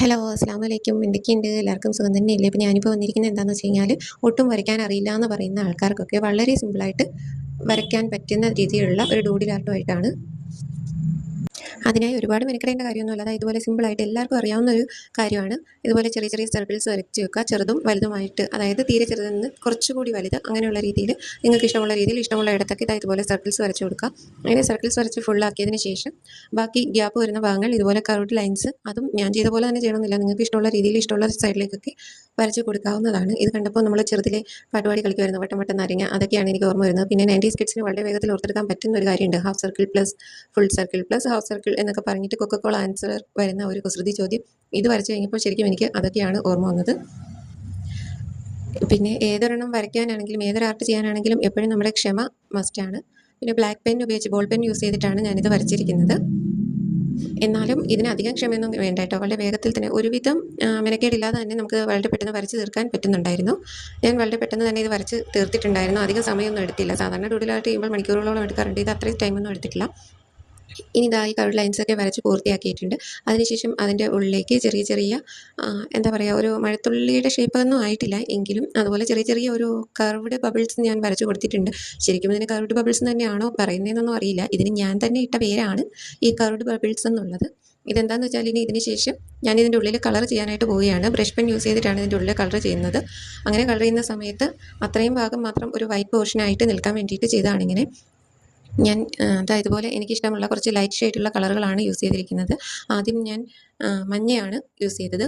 Hello അസ്സാം വലൈക്കും. എന്തൊക്കെയുണ്ട്? എല്ലാവർക്കും സുഖം തന്നെയല്ലേ? ഇപ്പോൾ ഞാനിപ്പോൾ വന്നിരിക്കുന്നത് എന്താണെന്ന് വെച്ച് കഴിഞ്ഞാൽ ഒട്ടും വരയ്ക്കാൻ അറിയില്ല എന്ന് പറയുന്ന ആൾക്കാർക്കൊക്കെ വളരെ സിമ്പിളായിട്ട് വരയ്ക്കാൻ പറ്റുന്ന രീതിയിലുള്ള ഒരു ഡൂഡിൽ ആർട്ടുമായിട്ടാണ്. അതിനായി ഒരുപാട് മെനക്കെടേണ്ട കാര്യമൊന്നുമില്ല. അതായത് ഇതുപോലെ സിമ്പിളായിട്ട് എല്ലാവർക്കും അറിയാവുന്ന ഒരു കാര്യമാണ്. ഇതുപോലെ ചെറിയ ചെറിയ സർക്കിൾസ് വരച്ച് വെക്കുക, ചെറുതും വലുതുമായിട്ട്. അതായത് തീരെ ചെറുതിൽ നിന്ന് കുറച്ചുകൂടി വലുത്, അങ്ങനെയുള്ള രീതിയിൽ നിങ്ങൾക്ക് ഇഷ്ടമുള്ള രീതിയിൽ ഇഷ്ടമുള്ള ഇടത്തൊക്കെ ഇതുപോലെ സർക്കിൾസ് വരച്ച് കൊടുക്കുക. അങ്ങനെ സർക്കിൾസ് വരച്ച് ഫുള്ളാക്കിയതിന് ശേഷം ബാക്കി ഗ്യാപ്പ് വരുന്ന ഭാഗങ്ങൾ ഇതുപോലെ കർവ്ഡ് ലൈൻസ്, അതും ഞാൻ ചെയ്ത പോലെ തന്നെ ചെയ്യണമെന്നില്ല, നിങ്ങൾക്ക് ഇഷ്ടമുള്ള രീതിയിൽ ഇഷ്ടമുള്ള സൈഡിലേക്കൊക്കെ വരച്ച് കൊടുക്കാവുന്നതാണ്. ഇത് കണ്ടപ്പോൾ നമ്മൾ ചെറുതിലെ പാട്ടുപാടി കളിക്കുമായിരുന്നു, വട്ടം വട്ടം നാരങ്ങ, അതൊക്കെയാണ് എനിക്ക് ഓർമ്മ വരുന്നത്. പിന്നെ 90s കിഡ്സിന് വളരെ വേഗത്തിൽ ഓർത്തെടുക്കാൻ പറ്റുന്ന ഒരു കാര്യമുണ്ട്, half circle plus full circle plus half circle എന്നൊക്കെ പറഞ്ഞിട്ട് കൊക്കക്കോള ആൻസർ വരുന്ന ഒരു കുസൃതി ചോദ്യം. ഇത് വരച്ച് കഴിഞ്ഞപ്പോൾ ശരിക്കും എനിക്ക് അതൊക്കെയാണ് ഓർമ്മ വന്നത്. പിന്നെ ഏതൊരെണ്ണം വരയ്ക്കാനാണെങ്കിലും ഏതൊരു ആർട്ട് ചെയ്യാനാണെങ്കിലും എപ്പോഴും നമ്മുടെ ക്ഷമ മസ്റ്റാണ്. പിന്നെ ബ്ലാക്ക് പെൻ ഉപയോഗിച്ച് ബോൾ പെൻ യൂസ് ചെയ്തിട്ടാണ് ഞാനിത് വരച്ചിരിക്കുന്നത്. എന്നാലും ഇതിനധികം ക്ഷമയൊന്നും വേണ്ട കേട്ടോ. വളരെ വേഗത്തിൽ തന്നെ ഒരുവിധം മെനക്കേടില്ലാതെ തന്നെ നമുക്ക് വളരെ പെട്ടെന്ന് വരച്ച് തീർക്കാൻ പറ്റുന്നുണ്ടായിരുന്നു. ഞാൻ വളരെ പെട്ടെന്ന് തന്നെ ഇത് വരച്ച് തീർത്തിട്ടുണ്ടായിരുന്നു. അധികം സമയമൊന്നും എടുത്തില്ല. സാധാരണ ഡൂഡിലായിട്ട് ചെയ്യുമ്പോൾ മണിക്കൂറുകളോളം എടുക്കാറുണ്ട്. ഇത് അത്രയും ടൈമൊന്നും എടുത്തിട്ടില്ല. ഇനി ഇതായി കർവ് ലൈൻസൊക്കെ വരച്ച് പൂർത്തിയാക്കിയിട്ടുണ്ട്. അതിനുശേഷം അതിൻ്റെ ഉള്ളിലേക്ക് ചെറിയ ചെറിയ എന്താ പറയുക, ഒരു മഴത്തുള്ളിയുടെ ഷേപ്പൊന്നും ആയിട്ടില്ല എങ്കിലും അതുപോലെ ചെറിയ ചെറിയ ഒരു കർവ്ഡ് ബബിൾസ് ഞാൻ വരച്ച് കൊടുത്തിട്ടുണ്ട്. ശരിക്കും ഇതിന് കർവ്ഡ് ബബിൾസ് തന്നെയാണോ പറയുന്നതെന്നൊന്നും അറിയില്ല. ഇതിന് ഞാൻ തന്നെ ഇട്ട പേരാണ് ഈ കർവ്ഡ് ബബിൾസ് എന്നുള്ളത്. ഇതെന്താണെന്ന് വെച്ചാൽ ഇനി ഇതിന് ശേഷം ഞാൻ ഇതിൻ്റെ ഉള്ളിൽ കളർ ചെയ്യാനായിട്ട് പോവുകയാണ്. ബ്രഷ് പെൻ യൂസ് ചെയ്തിട്ടാണ് ഇതിൻ്റെ ഉള്ളിൽ കളർ ചെയ്യുന്നത്. അങ്ങനെ കളർ ചെയ്യുന്ന സമയത്ത് അത്രയും ഭാഗം മാത്രം ഒരു വൈറ്റ് പോർഷനായിട്ട് നിൽക്കാൻ വേണ്ടിയിട്ട് ചെയ്തതാണിങ്ങനെ. ഞാൻ ഇതുപോലെ എനിക്കിഷ്ടമുള്ള കുറച്ച് ലൈറ്റ് ഷെയ്ഡുള്ള കളറുകളാണ് യൂസ് ചെയ്തിരിക്കുന്നത്. ആദ്യം ഞാൻ മഞ്ഞയാണ് യൂസ് ചെയ്തത്.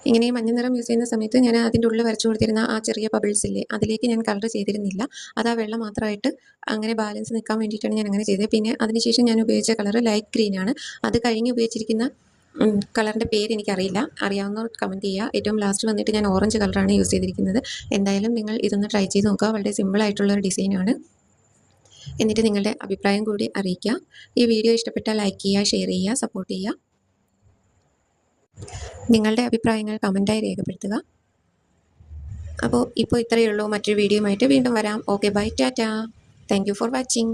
ഇങ്ങനെ മഞ്ഞ നിറം യൂസ് ചെയ്യുന്ന സമയത്ത് ഞാൻ അതിൻ്റെ ഉള്ളിൽ വരച്ചു കൊടുത്തിരുന്ന ആ ചെറിയ ബബിൾസ് ഇല്ലേ, അതിലേക്ക് ഞാൻ കളർ ചെയ്തിരുന്നില്ല. അത് ആ വെള്ളം മാത്രമായിട്ട് അങ്ങനെ ബാലൻസ് നിൽക്കാൻ വേണ്ടിയിട്ടാണ് ഞാൻ അങ്ങനെ ചെയ്തത്. പിന്നെ അതിനുശേഷം ഞാൻ ഉപയോഗിച്ച കളർ ലൈറ്റ് ഗ്രീനാണ്. അത് കഴിഞ്ഞ് ഉപയോഗിച്ചിരിക്കുന്ന കളറിൻ്റെ പേര് എനിക്കറിയില്ല, അറിയാവുന്നവർ കമൻറ്റ് ചെയ്യുക. ഏറ്റവും ലാസ്റ്റ് വന്നിട്ട് ഞാൻ ഓറഞ്ച് കളറാണ് യൂസ് ചെയ്തിരിക്കുന്നത്. എന്തായാലും നിങ്ങൾ ഇതൊന്ന് ട്രൈ ചെയ്ത് നോക്കുക. വളരെ സിമ്പിളായിട്ടുള്ളൊരു ഡിസൈനാണ്. എന്നിട്ട് നിങ്ങളുടെ അഭിപ്രായം കൂടി അറിയിക്കുക. ഈ വീഡിയോ ഇഷ്ടപ്പെട്ടാൽ ലൈക്ക് ചെയ്യുക, ഷെയർ ചെയ്യുക, സപ്പോർട്ട് ചെയ്യുക. നിങ്ങളുടെ അഭിപ്രായങ്ങൾ കമൻറ്റായി രേഖപ്പെടുത്തുക. അപ്പോൾ ഇപ്പോൾ ഇത്രയേ ഉള്ളൂ. മറ്റൊരു വീഡിയോയുമായിട്ട് വീണ്ടും വരാം. ഓക്കെ, ബൈ, ടാറ്റാ. Thank you for watching.